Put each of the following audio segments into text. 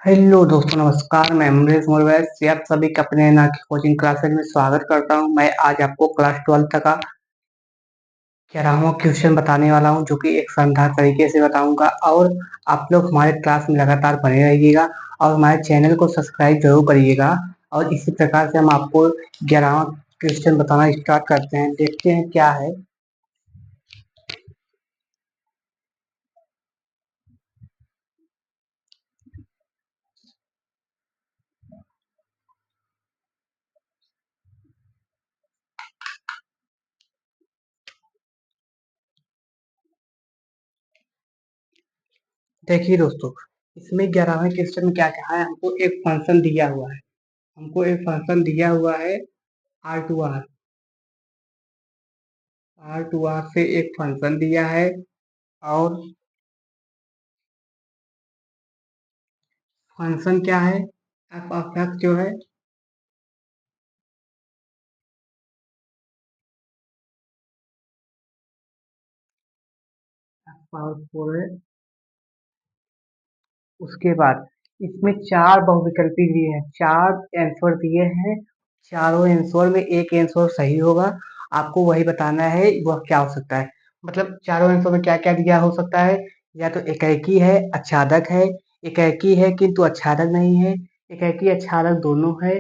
Hello दोस्तों, नमस्कार। मैं अमरीश मुर्वेद से आप सभी का अपने ना की कोचिंग क्लासेज में स्वागत करता हूं। मैं आज आपको क्लास 12th का 11वां क्वेश्चन बताने वाला हूं, जो कि एक शानदार तरीके से बताऊंगा। और आप लोग हमारे क्लास में लगातार बने रहिएगा और हमारे चैनल को सब्सक्राइब जरूर करिएगा। और इसी प्रकार से हम आपको 11वां क्वेश्चन बताना स्टार्ट करते हैं। देखते हैं क्या है। देखिए दोस्तों, इसमें 11वें क्वेश्चन में क्या कहा है। हमको एक फंक्शन दिया हुआ है। हमको एक फंक्शन दिया हुआ है R2R। R2R से एक फंक्शन दिया है। और फंक्शन क्या है, एफ ऑफ एक्स जो है। पावर 4 है। उसके बाद इसमें चार बहुविकल्पी दिए हैं, चार आंसर दिए हैं। चारों आंसर में एक आंसर सही होगा। आपको वही बताना है वह क्या हो सकता है। मतलब चारों आंसर में क्या क्या दिया हो सकता है। या तो एकाकी है, आच्छादक है। एकाकी है किंतु आच्छादक नहीं है। एकाकी आच्छादक दोनों है।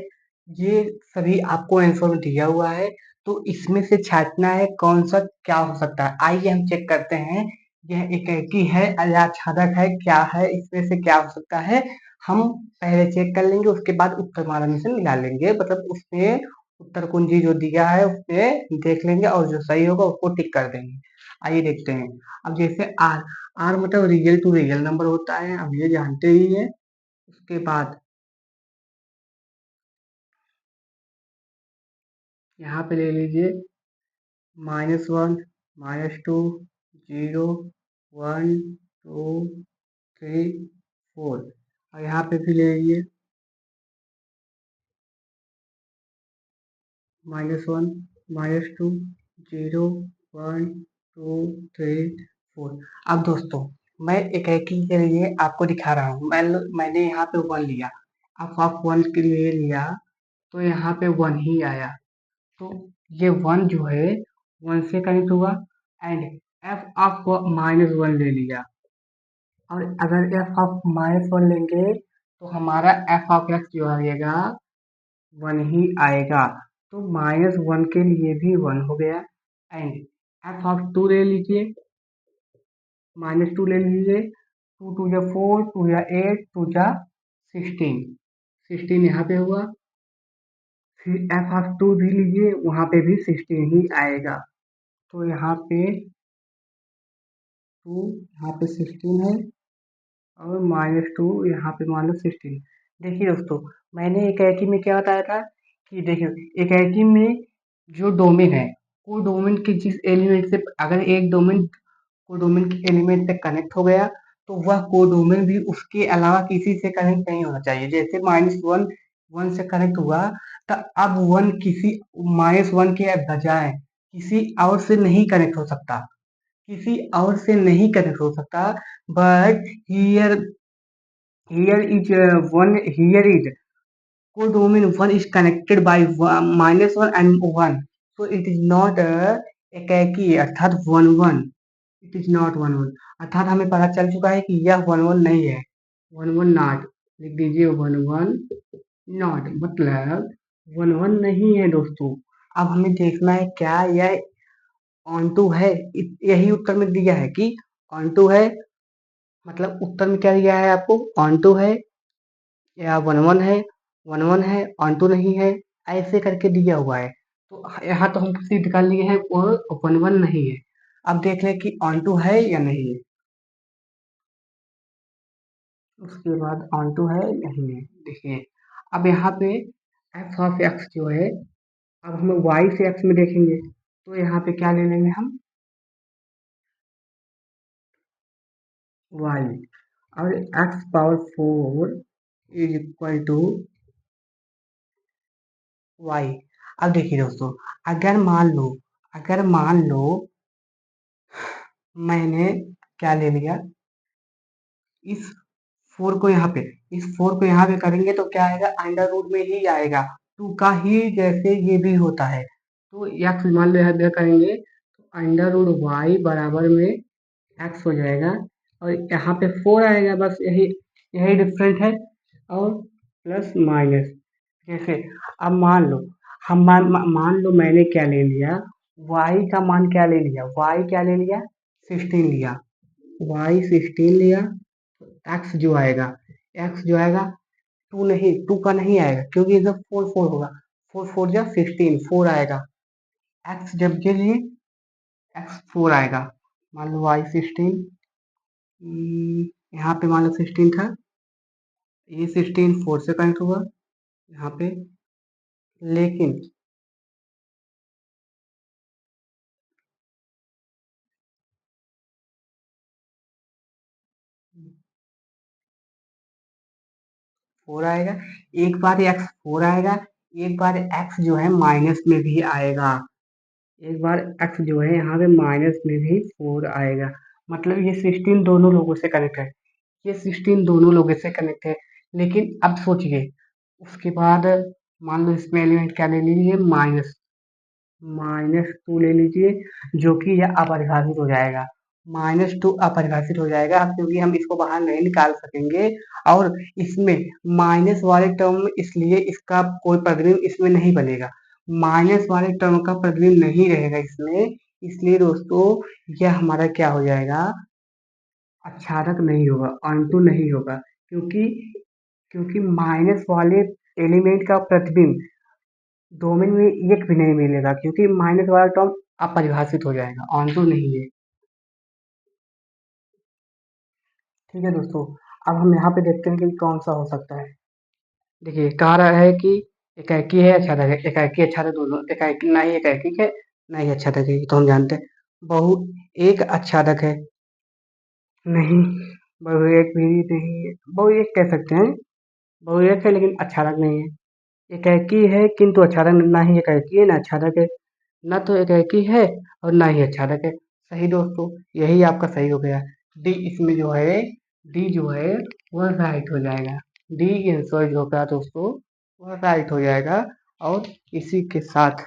ये सभी आपको आंसर में दिया हुआ है। तो इसमें से छांटना है कौन सा क्या हो सकता है। आइए हम चेक करते हैं। यह एकाकी है या आच्छादक है, क्या है, इसमें से क्या हो सकता है। हम पहले चेक कर लेंगे, उसके बाद उत्तर माला से मिला लेंगे। मतलब उसमें उत्तर कुंजी जो दिया है उसपे देख लेंगे और जो सही होगा उसको टिक कर देंगे। आइए देखते हैं। अब जैसे आर, आर मतलब रियल टू रियल नंबर होता है, अब ये जानते ही है। उसके बाद यहाँ पे ले लीजिए -1, -2, 0, 1, 2, 3, 4। और यहाँ पे भी ले लीजिए -1, -2, 0, 1, 2, 3, 4। अब दोस्तों, मैं एकाकी के लिए आपको दिखा रहा हूँ। मैंने यहाँ पे 1 लिया। अब आप 1 के लिए लिया तो यहाँ पे 1 ही आया। तो ये 1 जो है 1 से कनेक्ट हुआ। एंड एफ ऑफ -1 ले लिया। और अगर एफ ऑफ -1 लेंगे तो हमारा एफ ऑफ एक्स जो आएगा 1 ही आएगा। तो -1 के लिए भी 1 हो गया। एंड एफ ऑफ 2 ले लीजिए, -2 ले लीजिए। 2 टू जा 4, 2 या 8, 2 जा 16। 16 यहाँ पे हुआ। फिर एफ ऑफ 2 भी लीजिए, वहाँ पे भी 16 ही आएगा। तो यहाँ पे 2, यहाँ पे 16 है। और -2 यहाँ पे -16। देखिए दोस्तों, मैंने एकाकी में क्या बताया था कि देखिए एकाकी में जो डोमेन है, वो डोमेन के जिस एलिमेंट से अगर एक डोमेन कोडोमेन के एलिमेंट से कनेक्ट हो गया तो वह कोडोमेन भी उसके अलावा किसी से कनेक्ट नहीं होना चाहिए। जैसे -1 1 से कनेक्ट हुआ तो अब 1 किसी -1 के बजाय किसी और से नहीं कनेक्ट हो सकता। किसी और से नहीं कनेक्ट हो सकता। But here here is one here is codomain 1 is connected by -1 and 1, so it is not एकाकी अर्थात 1 1। इट इज नॉट 1 1 अर्थात हमें पता चल चुका है कि यह 1 1 नहीं है। 1 1 नॉट, लिख दीजिए 1 1 नॉट, मतलब 1 1 नहीं है दोस्तों। अब हमें देखना है क्या यह ऑन टू है। यही उत्तर में दिया है कि ऑन टू है। मतलब उत्तर में क्या दिया है आपको, ऑन टू है या 1 1 है। 1 1 है, ऑन टू नहीं है, ऐसे करके दिया हुआ है। तो यहाँ तो हम सिद्ध कर लिए हैं वो 1 1 नहीं है। अब देख लें कि ऑन टू है या नहीं है। उसके बाद ऑन टू है नहीं है। देखिए अब यहाँ पे एफ ऑफ एक्स जो है, अब हम वाई से एक्स में देखेंगे तो यहाँ पे क्या ले लेंगे हम, वाई। और x power 4 is equal to y. अब देखिए दोस्तों, अगर मान लो मैंने क्या ले लिया, इस 4 को यहाँ पे, इस 4 को यहाँ पे करेंगे तो क्या आएगा, अंडर रूट में ही आएगा, 2 का ही जैसे ये भी होता है। तो x मान लो यहाँ पे करेंगे तो अंडर रूट y बराबर में x हो जाएगा और यहाँ पे 4 आएगा, बस यही यही डिफरेंट है। और प्लस माइनस जैसे अब मान लो हम मान लो मैंने क्या ले लिया, y का मान क्या ले लिया, y क्या ले लिया, 16 लिया, y 16 लिया, x जो आएगा, x जो आएगा 2 नहीं, 2 का नहीं आएगा क्योंकि इधर 4 4 होगा, 4 4 जा 16, 4 आएगा, x जब के लिए x 4 आएगा, मान लो y 16, यहाँ पे मान लो 16 था, ये 16 4 से कनेक्ट हुआ यहाँ पे, लेकिन फोर आएगा, एक बार एक्स 4 आएगा, एक बार एक्स जो है माइनस में भी आएगा, एक बार एक्स जो है यहाँ पे माइनस में भी 4 आएगा, मतलब ये 16 दोनों लोगों से कनेक्ट है, ये 16 दोनों लोगों से कनेक्ट है। लेकिन अब सोचिए उसके बाद मान लो इसमें एलिमेंट क्या ले लीजिए, माइनस -2 ले लीजिए, जो कि यह अपरिभाषित हो जाएगा, -2 अपरिभाषित हो जाएगा क्योंकि हम इसको बाहर नहीं निकाल सकेंगे। और इसमें माइनस वाले टर्म, इसलिए इसका कोई प्रतिबिंब इसमें नहीं बनेगा, माइनस वाले टर्म का प्रतिबिंब नहीं रहेगा इसमें, इसलिए दोस्तों यह हमारा क्या हो जाएगा, आच्छादक नहीं होगा, ऑन्टो नहीं होगा, क्योंकि क्योंकि माइनस वाले एलिमेंट का प्रतिबिंब डोमेन में एक भी नहीं मिलेगा, क्योंकि माइनस वाला टर्म अपरिभाषित हो जाएगा, ऑन्टो नहीं है। ठीक है दोस्तों, अब हम यहाँ पे देखते हैं कि कौन सा हो सकता है। देखिए कह रहा है कि एकाकी है आच्छादक है, एकाकी आच्छादक दोनों, एकाकी ना ही एकाकी है ना ही आच्छादक है, तो हम जानते हैं। बहु एक आच्छादक है, नहीं, बहु एक भी नहीं है, बहु एक कह सकते हैं, बहु एक है लेकिन आच्छादक नहीं है। एकाकी है किंतु आच्छादक ना ही एकाकी है ना आच्छादक है, ना तो एकाकी है और ना ही आच्छादक है। सही दोस्तों, यही आपका सही हो गया। डी इसमें जो है, डी जो है वह राइट हो जाएगा, डी आंसर जो होगा दोस्तों वह राइट हो जाएगा। और इसी के साथ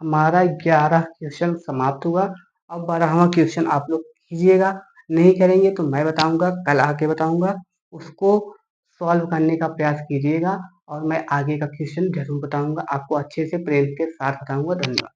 हमारा 11 क्वेश्चन समाप्त हुआ। अब 12वां क्वेश्चन आप लोग कीजिएगा, नहीं करेंगे तो मैं बताऊंगा, कल आके बताऊंगा, उसको सॉल्व करने का प्रयास कीजिएगा और मैं आगे का क्वेश्चन जरूर बताऊंगा, आपको अच्छे से प्रेम के साथ बताऊंगा। धन्यवाद।